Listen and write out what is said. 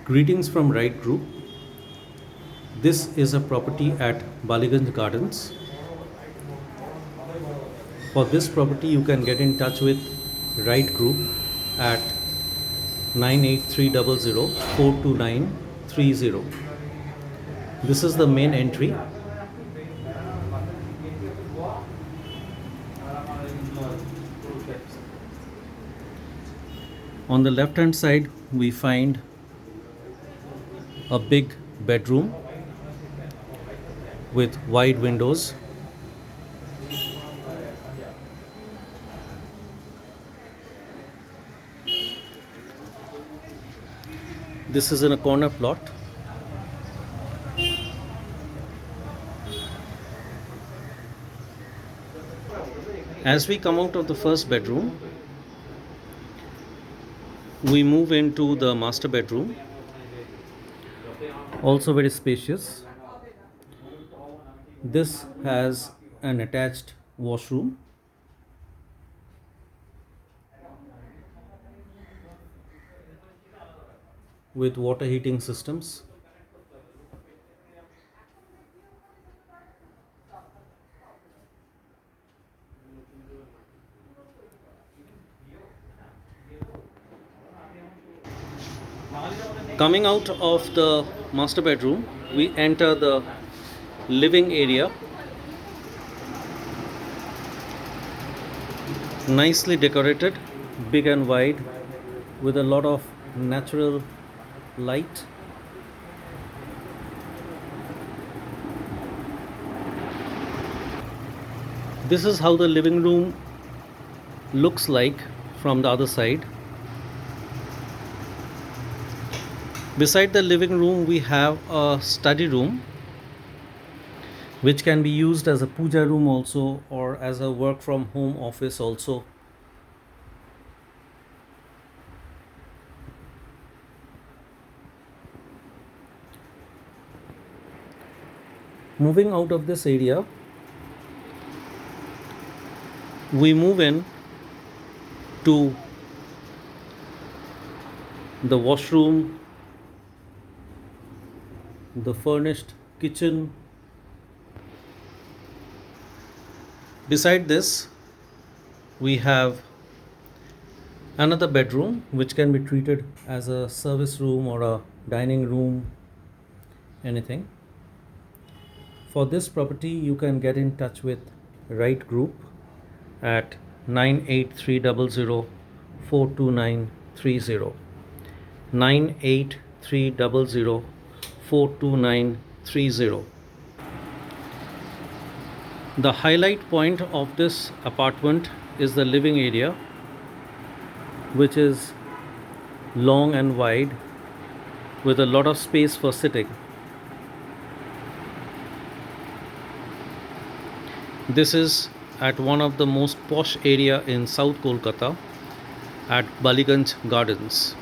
Greetings from Right Group. This is a property at Baliganj Gardens. For this property, you can get in touch with Right Group at 98300 This is the main entry. On the left hand side, we find a big bedroom with wide windows. This is in a corner plot. As we come out of the first bedroom, we move into the master bedroom, also very spacious. This has an attached washroom. With water heating systems. Coming out of the master bedroom, we enter the living area. Nicely decorated, big and wide, with a lot of natural light. This is how the living room looks like from the other side. Beside the living room, we have a study room, which can be used as a puja room also, or as a work from home office also. Moving out of this area, we move in to the washroom, the furnished kitchen. Beside this, we have another bedroom which can be treated as a service room or a dining room, anything. For this property, you can get in touch with Right Group at 98300 98300 The highlight point of this apartment is the living area, which is long and wide with a lot of space for sitting. This is at one of the most posh area in South Kolkata at Baliganj Gardens.